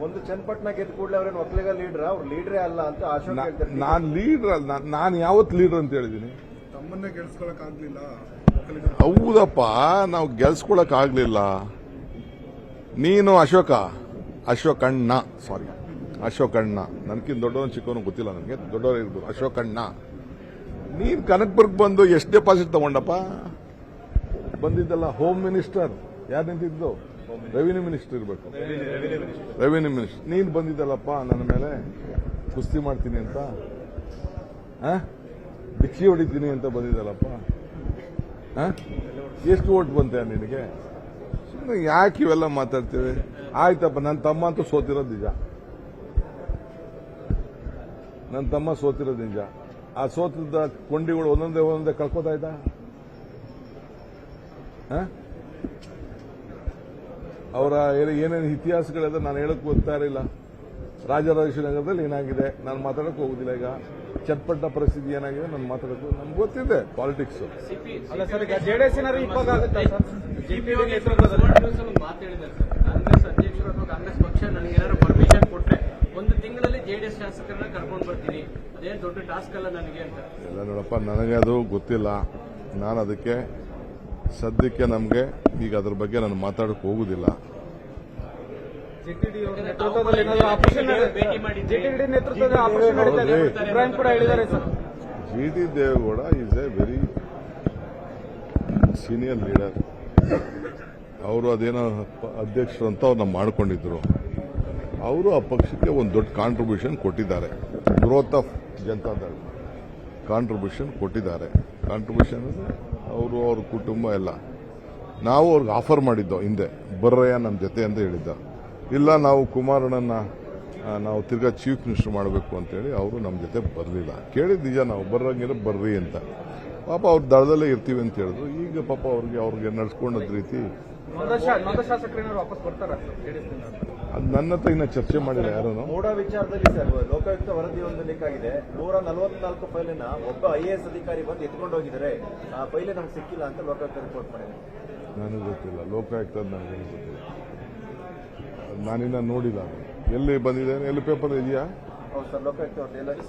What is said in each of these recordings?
ಒಂದು ಚನ್ನಪಟ್ಟಣ ಗೆದ್ದ ಕೂಡಲೇ ಅವ್ರೇನು ಒಕ್ಕಲಿಗ ಲೀಡರ್ ಅವ್ರು ಲೀಡರೇ ಅಲ್ಲ ಅಂತ ಅಶೋಕ್ ಹೇಳ್ತಾರೆ. ನಾನು ಲೀಡರ್ ಅಲ್ಲ, ನಾನು ಯಾವತ್ತು ಲೀಡರ್ ಅಂತ ಹೇಳಿದ್ದೀನಿ? ತಮ್ಮನ್ನೇ ಗೆಲ್ಸ್ಕೊಳಕ್ ಆಗ್ಲಿಲ್ಲ. ಹೌದಪ್ಪ, ನಾವು ಗೆಲ್ಸ್ಕೊಳಕ್ ಆಗ್ಲಿಲ್ಲ. ನೀನು ಅಶೋಕಣ್ಣ ನನಗಿಂತ ದೊಡ್ಡವನು ಚಿಕ್ಕವನು ಗೊತ್ತಿಲ್ಲ, ನನಗೆ ದೊಡ್ಡವರು ಇರ್ಬೋದು. ಅಶೋಕಣ್ಣ, ನೀನ್ ಕನಕಪುರಕ್ಕೆ ಬಂದು ಎಷ್ಟು ಡೆಪಾಸಿಟ್ ತಗೊಂಡಪ್ಪ? ಬಂದಿದ್ದಲ್ಲ ಹೋಮ್ ಮಿನಿಸ್ಟರ್, ಯಾರು ನಿಂತಿದ್ದು? ರೆವಿನ್ಯೂ ಮಿನಿಸ್ಟರ್ ಇರಬೇಕು. ರೆವಿನ್ಯೂ ಮಿನಿಸ್ಟರ್ ನೀನ್ ಬಂದಿದ್ದಲ್ಲಪ್ಪ ನನ್ನ ಮೇಲೆ ಕುಸ್ತಿ ಮಾಡ್ತೀನಿ ಅಂತ, ಭಿಕ್ಷೆ ಹೊಡಿತೀನಿ ಅಂತ ಬಂದಿದ್ದಲ್ಲಪ್ಪ. ಎಷ್ಟು ಓಟ್ ಬಂತೆ ನಿನಗೆ? ಸುಮ್ಮನೆ ಯಾಕೆ ಇವೆಲ್ಲ ಮಾತಾಡ್ತೇವೆ? ಆಯ್ತಪ್ಪ, ನನ್ನ ತಮ್ಮ ಅಂತೂ ಸೋತಿರೋದು ನಿಜ. ನನ್ನ ತಮ್ಮ ಸೋತಿರೋದು ನಿಜ. ಆ ಸೋತದ ಕೊಂಡಿಗಳು ಒಂದೊಂದೇ ಕಳ್ಕೋತಾ ಇದ್ದ. ಅವರ ಏನೇನು ಇತಿಹಾಸಗಳಿದೆ ನಾನು ಹೇಳಕ್ ಗೊತ್ತಾ ಇರಲಿಲ್ಲ. ರಾಜರಾಜೇಶ್ವರಿ ನಗರದಲ್ಲಿ ಏನಾಗಿದೆ ನಾನು ಮಾತಾಡಕ್ ಹೋಗುದಿಲ್ಲ. ಈಗ ಚಟ್ಪಟ್ಟ ಪರಿಸ್ಥಿತಿ ಏನಾಗಿದೆ ನಾನು ಮಾತಾಡೋದು ನಮ್ಗೆ ಗೊತ್ತಿದೆ. ಪಾಲಿಟಿಕ್ಸ್ ಕಾಂಗ್ರೆಸ್ ಅಧ್ಯಕ್ಷರು ಅಥವಾ ಕಾಂಗ್ರೆಸ್ ಪಕ್ಷ ನನಗೆ ಏನಾದ್ರು ಪರ್ಮಿಷನ್ ಕೊಟ್ರೆ ಒಂದು ತಿಂಗಳಲ್ಲಿ ಜೆಡಿಎಸ್ ಶಾಸಕರನ್ನ ಕರ್ಕೊಂಡು ಬರ್ತೀನಿ, ಅದೇನು ದೊಡ್ಡ ಟಾಸ್ಕ್ ಅಲ್ಲ ನನಗೆ ಅಂತ. ಎಲ್ಲ ನೋಡಪ್ಪ, ನನಗೆ ಅದು ಗೊತ್ತಿಲ್ಲ. ನಾನು ಅದಕ್ಕೆ ಸದ್ಯಕ್ಕೆ ನಮಗೆ ಈಗ ಅದ್ರ ಬಗ್ಗೆ ನಾನು ಮಾತಾಡಕ್ಕೆ ಹೋಗುದಿಲ್ಲ. GT Devegowda is a very senior leader. ಅವರು ಅದೇನೋ ಅಧ್ಯಕ್ಷರು ಅಂತ ಅವ್ರನ್ನ ಮಾಡ್ಕೊಂಡಿದ್ರು. ಅವರು ಆ ಪಕ್ಷಕ್ಕೆ ಒಂದು ದೊಡ್ಡ ಕಾಂಟ್ರಿಬ್ಯೂಷನ್ ಕೊಟ್ಟಿದ್ದಾರೆ. ಗ್ರೋತ್ ಆಫ್ ಜನತಾದಳ ಕಾಂಟ್ರಿಬ್ಯೂಷನ್ ಕೊಟ್ಟಿದ್ದಾರೆ. ಕಾಂಟ್ರಿಬ್ಯೂಷನ್ ಅವರು ಅವ್ರ ಕುಟುಂಬ ಎಲ್ಲ. ನಾವು ಅವ್ರಿಗೆ ಆಫರ್ ಮಾಡಿದ್ದೋ ಹಿಂದೆ, ಬರ್ರಯ್ಯ ನಮ್ಮ ಜೊತೆ ಅಂತ ಹೇಳಿದ್ದ. ಇಲ್ಲ, ನಾವು ಕುಮಾರಣ್ಣನ ನಾವು ತಿರ್ಗಾ ಚೀಫ್ ಮಿನಿಸ್ಟರ್ ಮಾಡಬೇಕು ಅಂತೇಳಿ ಅವರು ನಮ್ಮ ಜೊತೆ ಬರಲಿಲ್ಲ. ಕೇಳಿದ್ ನಿಜ, ನಾವು ಬರ್ರಂಗಿರೋ ಬರ್ರಿ ಅಂತ. ಪಾಪ ಅವ್ರ ದಳದಲ್ಲೇ ಇರ್ತೀವಿ ಅಂತ ಹೇಳಿದ್ರು. ಈಗ ಪಾಪ ಅವ್ರಿಗೆ ನಡ್ಸ್ಕೊಂಡದ್ ರೀತಿ ಅದು ನನ್ನ ಹತ್ರ ಇನ್ನ ಚರ್ಚೆ ಮಾಡಿಲ್ಲ ಯಾರು. ಮೂಡ ವಿಚಾರದಲ್ಲಿ ಸರ್ ಲೋಕಾಯುಕ್ತ ವರದಿ ಒಂದು ಲೀಕ್ ಆಗಿದೆ. 144 ಫೈಲಿನ ಒಬ್ಬ IAS ಅಧಿಕಾರಿ ಬಂದು ಎತ್ಕೊಂಡು ಹೋಗಿದ್ದಾರೆ. ಆ ಫೈಲ್ ನಮ್ಗೆ ಸಿಕ್ಕಿಲ್ಲ ಅಂತ ಲೋಕಾಯುಕ್ತ ರಿಪೋರ್ಟ್ ಮಾಡಿದೆ. ನನಗೆ ಗೊತ್ತಿಲ್ಲ, ಲೋಕಾಯುಕ್ತ ನನಗೆ ಗೊತ್ತಿಲ್ಲ. ನಾನಿನ್ನ ನೋಡಿಲ್ಲ. ಎಲ್ಲಿ ಬಂದಿದೆ? ಎಲ್ಲಿ ಪೇಪರ್ ಇದೆಯಾ? ಹೌದು ಸರ್, ಲೋಕಾಯುಕ್ತ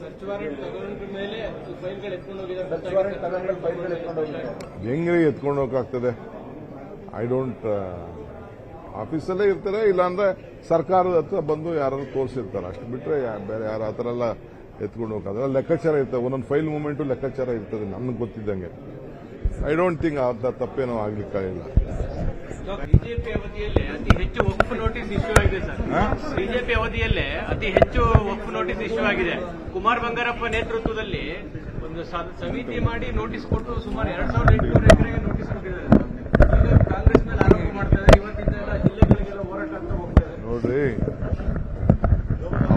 ಸರ್ಚ್ ವಾರೆಂಟ್ ತಗೊಂಡ್ರ ಮೇಲೆ ಫೈಲ್ಗಳು ಎತ್ಕೊಂಡು ಹೋಗಿದ್ದಾರೆ. ಸರ್ಚ್ ವಾರೆಂಟ್ ತಗೊಂಡು ಫೈಲ್ಗಳು ಎತ್ಕೊಂಡು ಹೋಗಿದ್ದಾರೆ. ಹೆಂಗ್ರಿ ಎತ್ಕೊಂಡು ಹೋಗಕ್ಕಾಗ್ತದೆ? ಐ ಡೋಂಟ್ ಆಫೀಸಲ್ಲೇ ಇರ್ತಾರೆ, ಇಲ್ಲಾಂದ್ರೆ ಸರ್ಕಾರದ ಹತ್ರ ಬಂದು ಯಾರಾದ್ರೂ ತೋರಿಸಿರ್ತಾರೆ. ಅಷ್ಟು ಬಿಟ್ರೆ ಬೇರೆ ಯಾರು ಆ ಥರ ಎಲ್ಲ ಎತ್ಕೊಂಡು ಹೋಗೋದು ಲೆಕ್ಕಾಚಾರ ಇರ್ತದೆ. ಒಂದೊಂದು ಫೈಲ್ ಮೂಮೆಂಟು ಲೆಕ್ಕಾಚಾರ ಇರ್ತದೆ ನನಗೆ ಗೊತ್ತಿದ್ದಂಗೆ. ಐ ಡೋಂಟ್ ಥಿಂಕ್ ಅಂತ ತಪ್ಪೇನೋ ಆಗ್ಲಿಕ್ಕಾಗಿಲ್ಲ. ಬಿಜೆಪಿ ಅವಧಿಯಲ್ಲೇ ಅತಿ ಹೆಚ್ಚು ವಕ್ಫ್ ನೋಟಿಸ್ ಇಶ್ಯೂ ಆಗಿದೆ ಸರ್. ಬಿಜೆಪಿ ಅವಧಿಯಲ್ಲೇ ಅತಿ ಹೆಚ್ಚು ವಕ್ಫ್ ನೋಟಿಸ್ ಇಶ್ಯೂ ಆಗಿದೆ. ಕುಮಾರ್ ಬಂಗಾರಪ್ಪ ನೇತೃತ್ವದಲ್ಲಿ ಒಂದು ಸಮಿತಿ ಮಾಡಿ ನೋಟಿಸ್ ಕೊಟ್ಟು ಸುಮಾರು 2800 ಎಕರೆಗೆ ನೋಟಿಸ್ ಕೊಟ್ಟಿದ್ದಾರೆ. ಈಗ ಕಾಂಗ್ರೆಸ್ ಮೇಲೆ ಆರೋಪ ಮಾಡ್ತಾರೆ. ಇವತ್ತಿಂದ ಎಲ್ಲ ಜಿಲ್ಲೆಗಳಿಗೆಲ್ಲ ಹೋರಾಟ ಅಂತ ಹೋಗ್ತಾರೆ. ನೋಡ್ರಿ,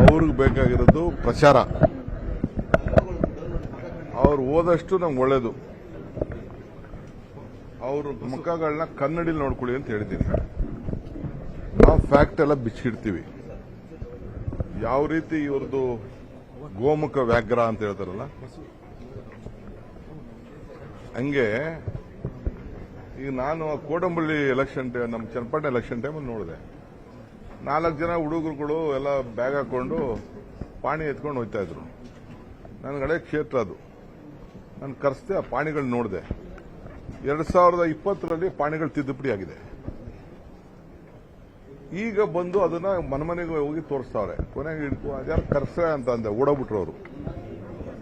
ಅವ್ರಿಗೆ ಬೇಕಾಗಿರೋದು ಪ್ರಚಾರ. ಅವ್ರು ಹೋದಷ್ಟು ನಮ್ಗೆ ಒಳ್ಳೇದು. ಅವ್ರ ಮುಖಗಳನ್ನ ಕನ್ನಡಿಲಿ ನೋಡ್ಕೊಳ್ಳಿ ಅಂತ ಹೇಳಿದ್ದೀನಿ. ನಾವು ಫ್ಯಾಕ್ಟ್ ಎಲ್ಲ ಬಿಚ್ಚಿಡ್ತೀವಿ. ಯಾವ ರೀತಿ ಇವ್ರದ್ದು ಗೋಮುಖ ವ್ಯಾಘ್ರ ಅಂತ ಹೇಳ್ತಾರಲ್ಲ, ಹಂಗೆ ಈಗ ನಾನು ಕೋಡಂಬಳ್ಳಿ ಎಲೆಕ್ಷನ್ ನಮ್ಮ ಚನ್ನಪಟ್ಟಣ ಎಲೆಕ್ಷನ್ ಟೈಮಲ್ಲಿ ನೋಡಿದೆ. 4 ಜನ ಹುಡುಗರುಗಳು ಎಲ್ಲ ಬ್ಯಾಗ್ ಹಾಕೊಂಡು ಪಾಣಿ ಎತ್ಕೊಂಡು ಹೋಗ್ತಾ ಇದ್ರು. ನನ್ನ ಕಡೆ ಕ್ಷೇತ್ರ ಅದು. ನಾನು ಕರೆಸ್ದೆ, ಆ ಪಾಣಿಗಳು ನೋಡಿದೆ. 2020ರಲ್ಲಿ ಪಾಣಿಗಳು ತಿದ್ದುಪಡಿ ಆಗಿದೆ. ಈಗ ಬಂದು ಅದನ್ನ ಮನೆಗೆ ಹೋಗಿ ತೋರಿಸ್ತಾವ್ರೆ. ಕೊನೆಗೆ ಅದ್ಯಾರು ಕರ್ಸ ಅಂತ ಅಂದೆ, ಓಡೋಗ್ಬಿಟ್ರು ಅವರು.